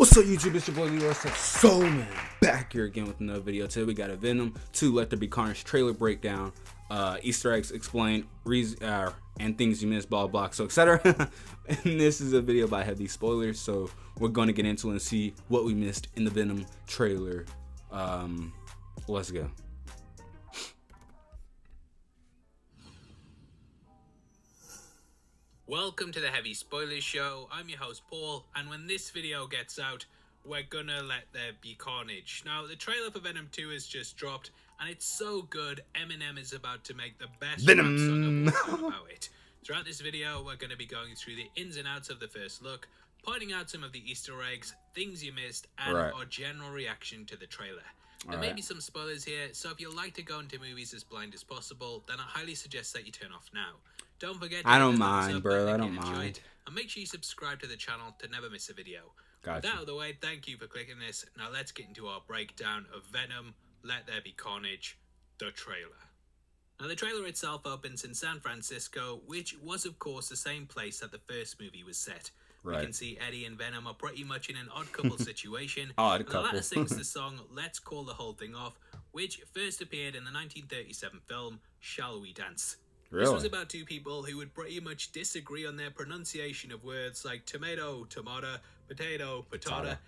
What's up, YouTube? It's your boy Leroy Soul Man, back here again with another video. Today we got a Venom 2 Let There Be Carnage trailer breakdown, Easter eggs explained, and things you missed, blah blah, so etc. And this is a video about heavy spoilers, so we're going to get into it and see what we missed in the Venom trailer. Let's go. Welcome to the Heavy Spoilers Show. I'm your host Paul, and when this video gets out, we're gonna let there be carnage. Now, the trailer for Venom 2 has just dropped, and it's so good, Eminem is about to make the best rap song of all time about it. Throughout this video, we're gonna be going through the ins and outs of the first look, pointing out some of the Easter eggs, things you missed, and our general reaction to the trailer. There may be some spoilers here, so if you like to go into movies as blind as possible, then I highly suggest that you turn off now. Don't forget to I don't mind, bro. I don't mind. And make sure you subscribe to the channel to never miss a video. Gotcha. With that out of the way, thank you for clicking this. Now let's get into our breakdown of Venom, Let There Be Carnage, the trailer. Now the trailer itself opens in San Francisco, which was of course the same place that the first movie was set. We can see Eddie and Venom are pretty much in an odd couple situation. Odd couple. The latter sings the song Let's Call the Whole Thing Off, which first appeared in the 1937 film Shall We Dance. This was about two people who would pretty much disagree on their pronunciation of words like tomato, tomato, potato, patata,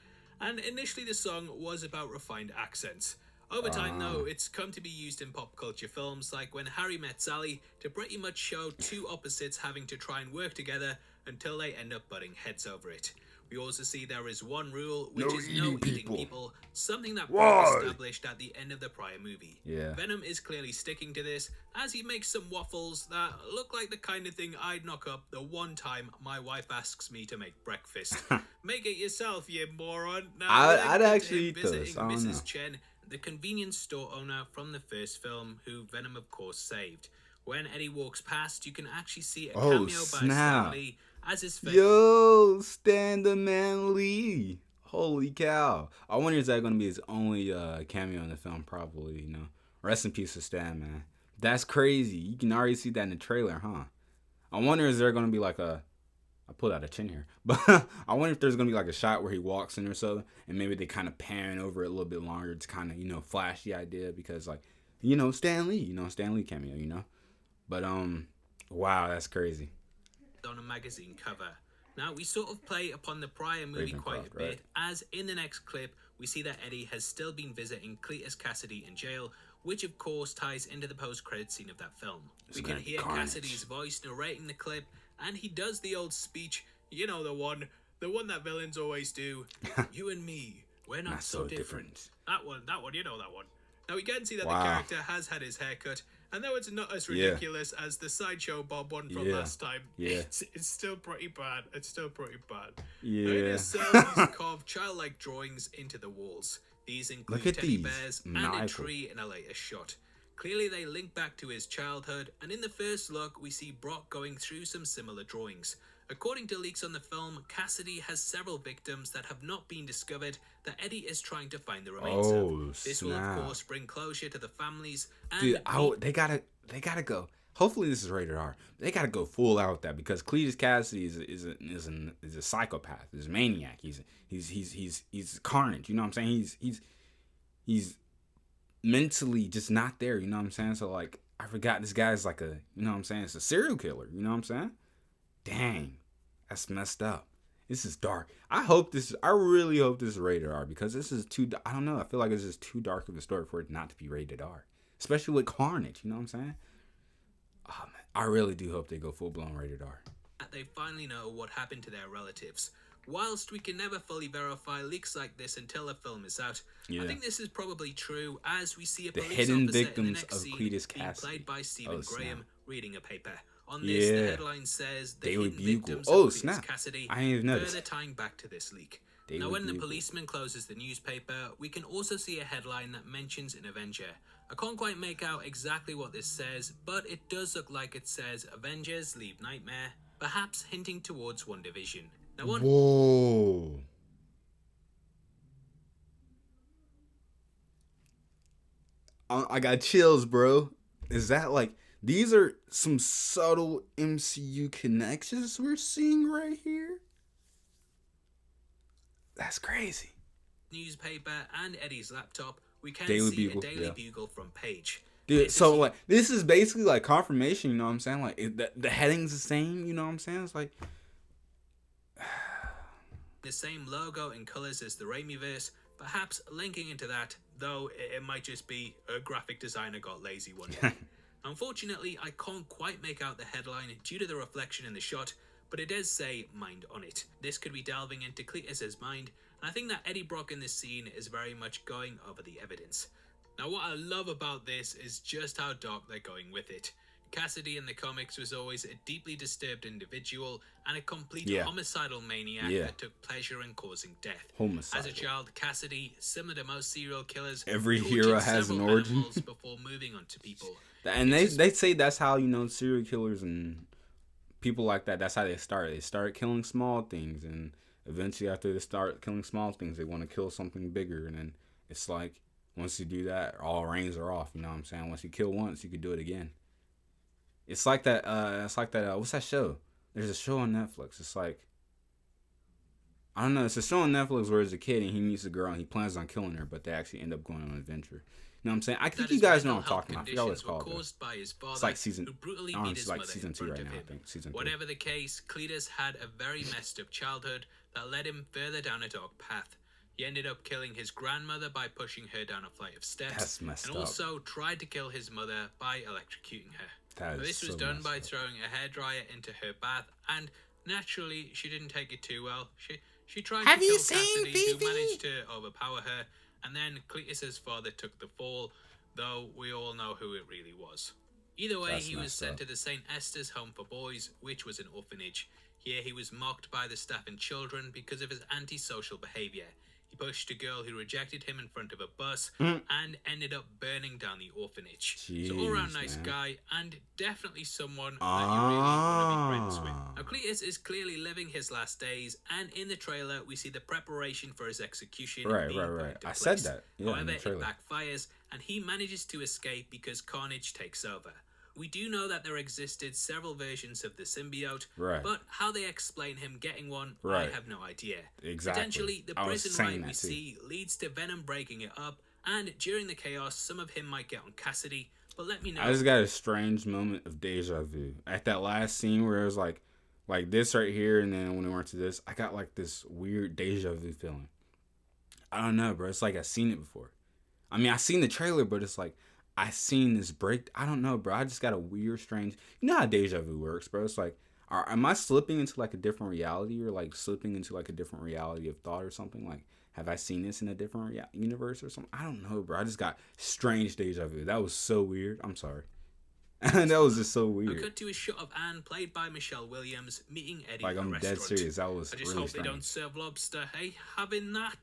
and initially the song was about refined accents. Over time though, it's come to be used in pop culture films like When Harry Met Sally to pretty much show two opposites having to try and work together until they end up butting heads over it. We also see there is one rule, which is no eating people, something that was established at the end of the prior movie. Venom is clearly sticking to this, as he makes some waffles that look like the kind of thing I'd knock up the one time my wife asks me to make breakfast. Make it yourself, you moron. Now, I'd actually eat those. Mrs. know. Chen, the convenience store owner from the first film, who Venom of course saved. When Eddie walks past, you can actually see a cameo by Stan Lee as his face. Yo, Stan the Man Lee. Holy cow. I wonder, is that going to be his only cameo in the film? Probably, you know. Rest in peace to Stan, man. That's crazy. You can already see that in the trailer, huh? I wonder, is there going to be like a... I pulled out a chin here. But I wonder if there's going to be like a shot where he walks in or so, and maybe they kind of pan over it a little bit longer to kind of, you know, flash the idea. Because, like, you know, Stan Lee cameo, you know. But, wow, that's crazy. On a magazine cover. Now, we sort of play upon the prior movie quite a bit, as in the next clip, we see that Eddie has still been visiting Cletus Cassidy in jail, which of course ties into the post-credit scene of that film. We can hear Cassidy's voice narrating the clip, and he does the old speech, you know, the one that villains always do. You and me, we're not so different. That one, you know that one. Now we can see that the character has had his hair cut, and though it's not as ridiculous as the Sideshow Bob one from last time, it's still pretty bad. Now in his cell, he's carved childlike drawings into the walls. These include teddy bears and a tree in a later shot. Clearly they link back to his childhood, and in the first look we see Brock going through some similar drawings. According to leaks on the film, Cassidy has several victims that have not been discovered that Eddie is trying to find the remains of. This will of course bring closure to the families. And dude, they gotta go. Hopefully this is rated R. They gotta go full out with that, because Cletus Cassidy is a psychopath. He's a maniac. He's Carnage. You know what I'm saying? He's mentally just not there. You know what I'm saying? So like, I forgot this guy's like a, you know what I'm saying? It's a serial killer. You know what I'm saying? Dang, that's messed up. This is dark. I really hope this is rated R, because this is too, I don't know, I feel like it's just too dark of a story for it not to be rated R. Especially with Carnage, you know what I'm saying? Oh man, I really do hope they go full-blown rated R. They finally know what happened to their relatives. Whilst we can never fully verify leaks like this until the film is out, I think this is probably true, as we see a police hidden officer victims in the next of scene Cletus being Cassidy. played by Stephen Graham reading a paper. On this, the headline says, the Daily hidden Bugle. victims of Cletus Cassidy, I ain't even noticed. further tying back to this leak. Daily now, when the Bugle. policeman closes the newspaper, we can also see a headline that mentions an Avenger. I can't quite make out exactly what this says, but it does look like it says, Avengers leave Nightmare, perhaps hinting towards WandaVision. Now, Whoa. I got chills, bro. Is that like... These are some subtle MCU connections we're seeing right here. That's crazy. Newspaper and Eddie's laptop, we can Daily see Bugle, a Daily yeah. Bugle front page. Dude, so like this is basically like confirmation, you know what I'm saying? Like the heading's the same, you know what I'm saying? It's like the same logo and colors as the Raimiverse, perhaps linking into that, though it might just be a graphic designer got lazy one day. Unfortunately, I can't quite make out the headline due to the reflection in the shot, but it does say mind on it. This could be delving into Cletus's mind, and I think that Eddie Brock in this scene is very much going over the evidence. Now, what I love about this is just how dark they're going with it. Cassidy in the comics was always a deeply disturbed individual and a complete homicidal maniac that took pleasure in causing death. As a child, Cassidy, similar to most serial killers, every hero has an origin before moving on to people. And they say that's how, you know, serial killers and people like that, that's how they start. They start killing small things, and eventually after they start killing small things, they want to kill something bigger, and then it's like once you do that, all reins are off, you know what I'm saying? Once you kill once, you can do it again. It's like that, what's that show? There's a show on Netflix. It's like, I don't know, it's a show on Netflix where he's a kid and he meets a girl and he plans on killing her, but they actually end up going on an adventure. You know what I'm saying? I think you guys know what I'm talking about. I forgot what it's called. It's like season, it's like season 2 right now, I think. Season 2. Whatever the case, Cletus had a very messed up childhood that led him further down a dark path. He ended up killing his grandmother by pushing her down a flight of steps. That's messed and also tried to kill his mother by electrocuting her. This was done by throwing a hairdryer into her bath, and naturally, she didn't take it too well. She tried to kill Cassidy, who managed to overpower her, and then Cletus's father took the fall, though we all know who it really was. Either way, he was sent to the St. Esther's Home for Boys, which was an orphanage. Here, he was mocked by the staff and children because of his antisocial behavior. He pushed a girl who rejected him in front of a bus and ended up burning down the orphanage. Jeez, so all-around nice guy, and definitely someone that you really want to be friends with. Now, Cletus is clearly living his last days, and in the trailer, we see the preparation for his execution being put into I place. said that. Yeah, however, it backfires, and he manages to escape because Carnage takes over. We do know that there existed several versions of the symbiote, but how they explain him getting one, I have no idea. Potentially, the prison riot we see leads to Venom breaking it up, and during the chaos, some of him might get on Cassidy, but let me know. I just got a strange moment of deja vu. At that last scene where it was like this right here, and then when we went to this, I got like this weird deja vu feeling. I don't know, bro. It's like I've seen it before. I mean, I've seen the trailer, but it's like, I seen this break. I don't know, bro. I just got a weird, strange. You know how deja vu works, bro. It's like, am I slipping into like a different reality, or like slipping into like a different reality of thought or something? Like, have I seen this in a different universe or something? I don't know, bro. I just got strange deja vu. That was so weird. I'm sorry. That was just so weird. I cut to a shot of Anne, played by Michelle Williams, meeting Eddie like, in a I'm restaurant. dead serious. That was I just really hope strange. They don't serve lobster. Hey, having that.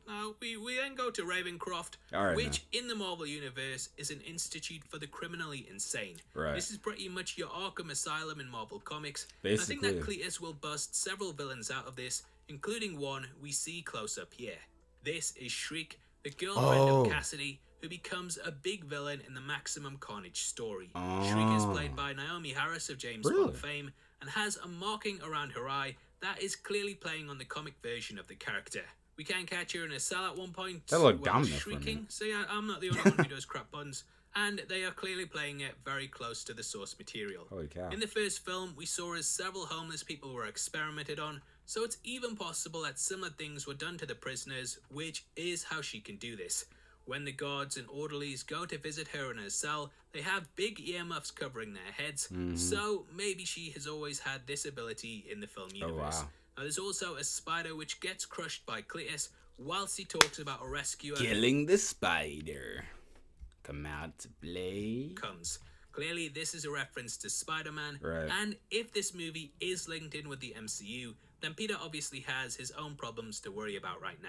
Now, we then go to Ravencroft, which in the Marvel Universe is an institute for the criminally insane. This is pretty much your Arkham Asylum in Marvel Comics. Basically. I think that Cletus will bust several villains out of this, including one we see close up here. This is Shriek, the girlfriend of Cassidy, who becomes a big villain in the Maximum Carnage story. Shriek is played by Naomi Harris of James Bond fame, and has a marking around her eye that is clearly playing on the comic version of the character. We can catch her in a cell at one point while shrieking, so yeah, I'm not the only one who does crap puns, and they are clearly playing it very close to the source material. Holy cow. In the first film, we saw as several homeless people were experimented on, so it's even possible that similar things were done to the prisoners, which is how she can do this. When the guards and orderlies go to visit her in her cell, they have big earmuffs covering their heads, so maybe she has always had this ability in the film universe. Now, there's also a spider which gets crushed by Cletus whilst he talks about a rescuer. Killing the spider. Come out to play. Clearly, this is a reference to Spider-Man, and if this movie is linked in with the MCU, then Peter obviously has his own problems to worry about right now.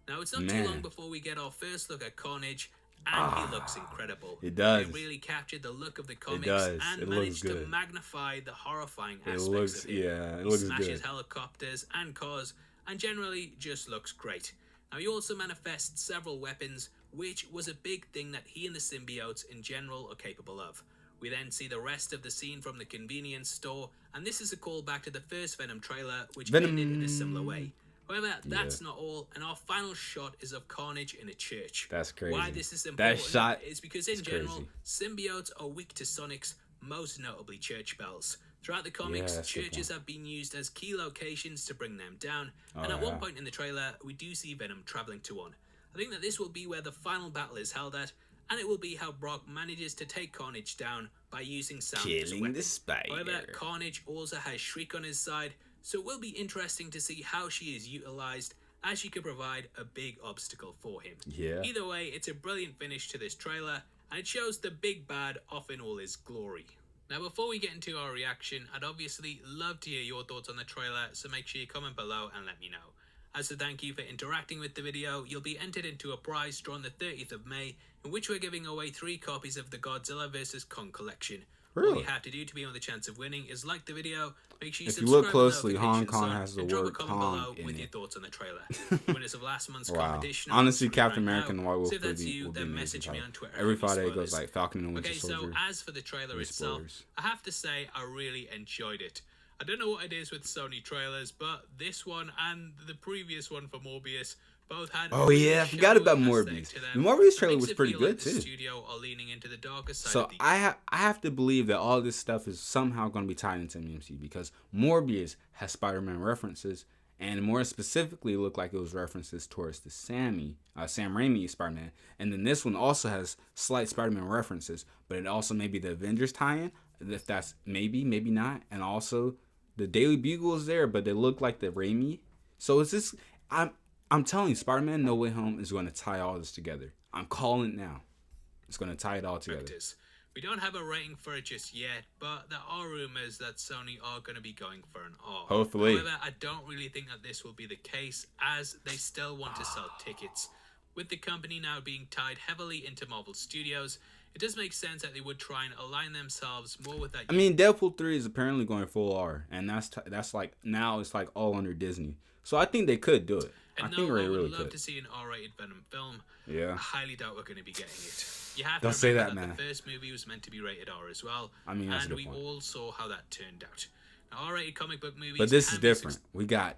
Now, it's not too long before we get our first look at Carnage, and he looks incredible. It does. They really captured the look of the comics and managed to magnify the horrifying aspects of it. It looks good. He smashes helicopters and cars, and generally just looks great. Now, he also manifests several weapons, which was a big thing that he and the symbiotes in general are capable of. We then see the rest of the scene from the convenience store, and this is a callback to the first Venom trailer, which ended in a similar way. However, that's not all, and our final shot is of Carnage in a church. That's crazy. Why this is important that shot is because in general, symbiotes are weak to sonics, most notably church bells. Throughout the comics, churches have been used as key locations to bring them down, and at one point in the trailer, we do see Venom traveling to one. I think that this will be where the final battle is held at, and it will be how Brock manages to take Carnage down by using sound as a weapon. the spider. However, Carnage also has Shriek on his side, so it will be interesting to see how she is utilized, as she could provide a big obstacle for him. Either way, it's a brilliant finish to this trailer, and it shows the big bad off in all his glory. Now, before we get into our reaction, I'd obviously love to hear your thoughts on the trailer, so make sure you comment below and let me know. As a thank you for interacting with the video, you'll be entered into a prize drawn the 30th of May, in which we're giving away 3 copies of the Godzilla vs. Kong collection. All you have to do to be on the chance of winning is like the video, make sure you subscribe. If you look closely, Hong Kong has the word Kong in with it. your thoughts on the trailer. Winners of last month's competition. Honestly, Captain America and White Wolf so if that's you, then message me on Twitter. Every Friday it goes like Falcon and Winter Soldier. Okay, so as for the trailer itself, I have to say I really enjoyed it. I don't know what it is with Sony trailers, but this one and the previous one for Morbius both had. Oh yeah, I forgot about Morbius. The Morbius trailer was pretty good too. The studio are leaning into the darker side so I have to believe that all this stuff is somehow going to be tied into the MCU, because Morbius has Spider-Man references, and more specifically, it looked like it was references towards the Sam Raimi Spider-Man, and then this one also has slight Spider-Man references, but it also may be the Avengers tie-in. If that's maybe not, and also the Daily Bugle is there, but they look like the Raimi. So is this? I'm telling you, Spider-Man No Way Home is going to tie all this together. I'm calling it now. It's going to tie it all together. We don't have a rating for it just yet, but there are rumors that Sony are going to be going for an R. Hopefully. However, I don't really think that this will be the case, as they still want to sell tickets. With the company now being tied heavily into Marvel Studios, it does make sense that they would try and align themselves more with that. I mean, Deadpool 3 is apparently going full R, and that's like now it's like all under Disney. So I think they could do it. And I think they really would love could. to see an R-rated Venom film. Yeah. I highly doubt we're going to be getting it. You have Don't to say remember that, man. The first movie was meant to be rated R as well. I mean, that's and a we good point. all saw how that turned out. Now, R-rated comic book movies. But this is different. We got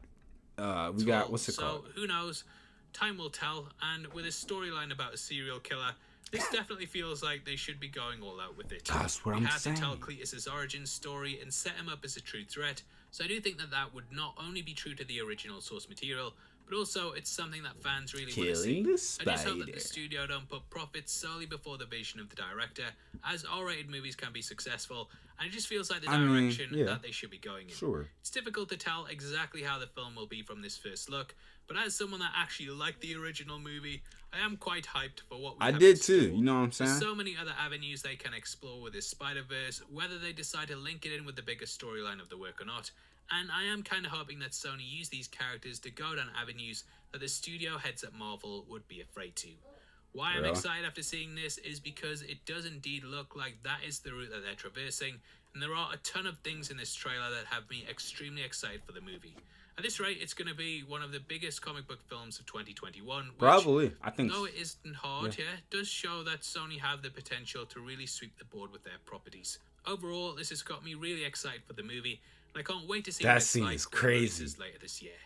what's it called? So who knows? Time will tell. And with a storyline about a serial killer, this definitely feels like they should be going all out with it. That's what I'm saying. We had to tell Cletus's origin story and set him up as a true threat. So I do think that that would not only be true to the original source material, but also it's something that fans really want to see. I just hope that the studio don't put profits solely before the vision of the director, as R-rated movies can be successful, and it just feels like the direction that they should be going in. Sure. It's difficult to tell exactly how the film will be from this first look, but as someone that actually liked the original movie, I am quite hyped for what we have. I did too, you know what I'm saying? There's so many other avenues they can explore with this Spider-Verse, whether they decide to link it in with the bigger storyline of the work or not. And I am kind of hoping that Sony use these characters to go down avenues that the studio heads at Marvel would be afraid to. Why I'm excited after seeing this is because it does indeed look like that is the route that they're traversing, and there are a ton of things in this trailer that have me extremely excited for the movie. At this rate, it's going to be one of the biggest comic book films of 2021. Which, probably, I think. Though it isn't hard, it does show that Sony have the potential to really sweep the board with their properties. Overall, this has got me really excited for the movie, and I can't wait to see that what scene it's like is crazy later this year.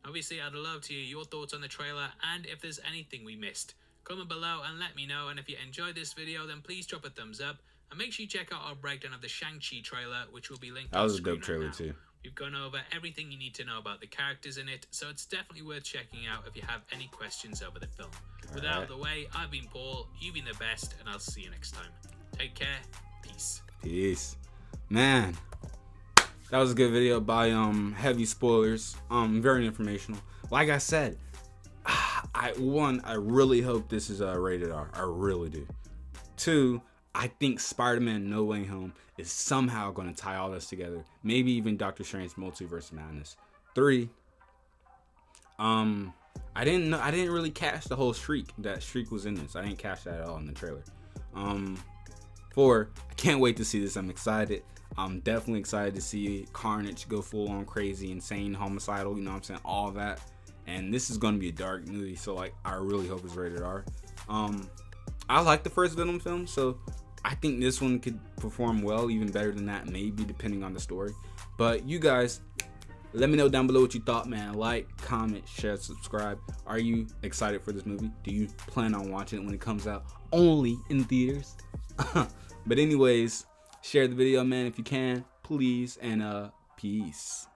Obviously, I'd love to hear your thoughts on the trailer, and if there's anything we missed. Comment below and let me know, and if you enjoyed this video, then please drop a thumbs up, and make sure you check out our breakdown of the Shang-Chi trailer, which will be linked That on was a screen dope trailer right now. too. We've gone over everything you need to know about the characters in it, so it's definitely worth checking out if you have any questions over the film. With that out of the way, I've been Paul, you've been the best, and I'll see you next time. Take care, peace. Peace. Man, that was a good video by heavy spoilers. Very informational. Like I said, I really hope this is rated R. I really do. 2, I think Spider-Man No Way Home is somehow going to tie all this together. Maybe even Doctor Strange Multiverse of Madness. 3, I didn't really catch the whole Shriek. That Shriek was in this. I didn't catch that at all in the trailer. 4, I can't wait to see this. I'm excited. I'm definitely excited to see Carnage go full on crazy, insane, homicidal, you know what I'm saying, all that. And this is going to be a dark movie, so like I really hope it's rated R. I like the first Venom film, so I think this one could perform well, even better than that, maybe, depending on the story. But you guys, Let me know down below what you thought, man. Like, comment, share, subscribe. Are you excited for this movie? Do you plan on watching it when it comes out only in theaters? But anyways, share the video, man, if you can, please, and peace.